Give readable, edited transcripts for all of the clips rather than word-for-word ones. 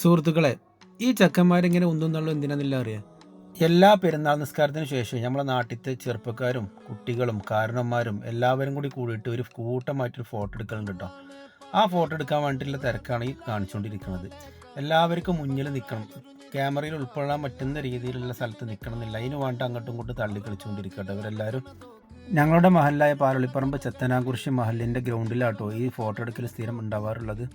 സുഹൃത്തുക്കളെ, ഈ ചെക്കന്മാരിങ്ങനെ ഉന്തുന്നുള്ളൂ എന്തിനാന്നില്ല അറിയാം. എല്ലാ പെരുന്നാൾ നിസ്കാരത്തിന് ശേഷം നമ്മളെ നാട്ടിലത്തെ ചെറുപ്പക്കാരും കുട്ടികളും കാരണന്മാരും എല്ലാവരും കൂടി കൂടിയിട്ട് ഒരു കൂട്ടമായിട്ടൊരു ഫോട്ടോ എടുക്കലുണ്ട് കേട്ടോ. ആ ഫോട്ടോ എടുക്കാൻ വേണ്ടിയിട്ടുള്ള തിരക്കാണ് ഈ കാണിച്ചുകൊണ്ടിരിക്കുന്നത്. എല്ലാവർക്കും മുന്നിൽ നിൽക്കണം, ക്യാമറയിൽ ഉൾക്കൊള്ളാൻ പറ്റുന്ന രീതിയിലുള്ള സ്ഥലത്ത് നിൽക്കണം എന്നില്ല, അതിന് വേണ്ടി അങ്ങോട്ടും ഇങ്ങോട്ടും തള്ളി കളിച്ചുകൊണ്ടിരിക്കട്ടെ ഇവരെല്ലാവരും. ഞങ്ങളുടെ മഹലായ പാലളിപ്പറമ്പ് ചെത്തനാകുറിശി മഹലിൻ്റെ ഗ്രൗണ്ടിലാട്ടോ ഈ ഫോട്ടോ എടുക്കൽ സ്ഥിരം ഉണ്ടാവാറുള്ളത്.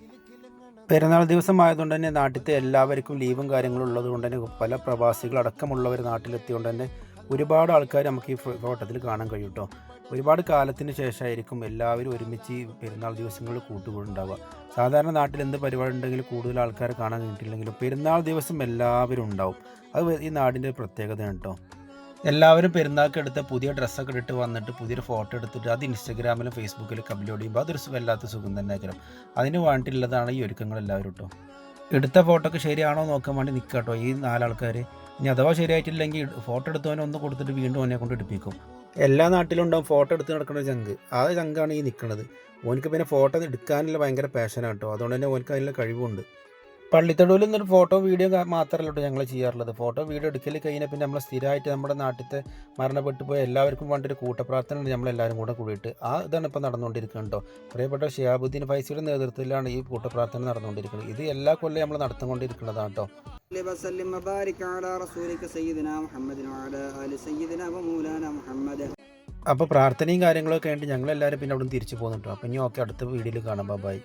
പെരുന്നാൾ ദിവസമായതുകൊണ്ട് തന്നെ നാട്ടിലത്തെ എല്ലാവർക്കും ലീവും കാര്യങ്ങളും ഉള്ളത് കൊണ്ട് തന്നെ പല പ്രവാസികളടക്കമുള്ളവർ നാട്ടിലെത്തിയതുകൊണ്ട് തന്നെ ഒരുപാട് ആൾക്കാർ നമുക്ക് ഈ ഫോട്ടോത്തിൽ കാണാൻ കഴിയും കേട്ടോ. ഒരുപാട് കാലത്തിന് ശേഷമായിരിക്കും എല്ലാവരും ഒരുമിച്ച് ഈ പെരുന്നാൾ ദിവസങ്ങളിൽ കൂട്ടുകൂടുണ്ടാവുക. സാധാരണ നാട്ടിൽ എന്ത് പരിപാടി ഉണ്ടെങ്കിലും കൂടുതൽ ആൾക്കാരെ കാണാൻ കഴിഞ്ഞിട്ടില്ലെങ്കിലും പെരുന്നാൾ ദിവസം എല്ലാവരും ഉണ്ടാവും. അത് ഈ നാടിൻ്റെ പ്രത്യേകതയാണ് കേട്ടോ. എല്ലാവരും പെരുന്നാൾക്ക് എടുത്ത പുതിയ ഡ്രസ്സൊക്കെ ഇട്ട് വന്നിട്ട് പുതിയൊരു ഫോട്ടോ എടുത്തിട്ട് അത് ഇൻസ്റ്റാഗ്രാമിലും ഫേസ്ബുക്കിലൊക്കെ അപ്ലോഡ് ചെയ്യുമ്പോൾ അതൊരു വല്ലാത്ത സുഖം തന്നെ ആയിരിക്കും. അതിന് വേണ്ടിയിട്ടുള്ളതാണ് ഈ ഒരുക്കങ്ങൾ എല്ലാവരും കേട്ടോ. എടുത്ത ഫോട്ടോക്ക് ശരിയാണോ നോക്കാൻ വേണ്ടി നിൽക്കുക കേട്ടോ ഈ നാലാൾക്കാർ. ഇനി അഥവാ ശരിയായിട്ടില്ലെങ്കിൽ ഫോട്ടോ എടുത്തവനെ ഒന്ന് കൊടുത്തിട്ട് വീണ്ടും അവനെ കൊണ്ട് എടുപ്പിക്കും. എല്ലാ നാട്ടിലും ഉണ്ടാവും ഫോട്ടോ എടുത്ത് നടക്കുന്ന ചങ്ക്. ആ ചങ്കാണ് ഈ നിൽക്കുന്നത്. ഓനക്ക് പിന്നെ ഫോട്ടോ എടുക്കാനുള്ള ഭയങ്കര പാഷനാണ് കേട്ടോ. അതുകൊണ്ട് തന്നെ ഓനക്ക് അതിനുള്ള കഴിവുണ്ട്. പള്ളിത്തൊടുവിൽ നിന്നൊരു ഫോട്ടോ വീഡിയോ മാത്രമല്ല കേട്ടോ ഞങ്ങൾ ചെയ്യാറുള്ളത്. ഫോട്ടോ വീഡിയോ എടുക്കൽ കഴിഞ്ഞാൽ പിന്നെ നമ്മൾ സ്ഥിരമായിട്ട് നമ്മുടെ നാട്ടിലത്തെ മരണപ്പെട്ടു പോയ എല്ലാവർക്കും വേണ്ടി ഒരു കൂട്ടപ്രാർത്ഥന ഉണ്ട് നമ്മളെല്ലാവരും കൂടെ കൂടിയിട്ട്. ഇതാണ് ഇപ്പോൾ നടന്നുകൊണ്ടിരിക്കുന്നത് കേട്ടോ. പ്രിയപ്പെട്ട ഷിഹാബുദ്ദീൻ ഫൈസിയുടെ നേതൃത്വത്തിലാണ് ഈ കൂട്ടപ്രാർത്ഥന നടന്നുകൊണ്ടിരിക്കുന്നത്. ഇത് എല്ലാ കൊല്ലം നമ്മൾ നടത്തിക്കൊണ്ടിരിക്കുന്നതാണ് കേട്ടോ. അപ്പോൾ പ്രാർത്ഥനയും കാര്യങ്ങളൊക്കെ ആയിട്ട് ഞങ്ങളെല്ലാവരും പിന്നെ അവിടെ നിന്ന് തിരിച്ചു പോകുന്നുണ്ടോ. അപ്പോൾ ഇനി ഓക്കെ, അടുത്ത വീഡിയോയിൽ കാണാം. ബൈ.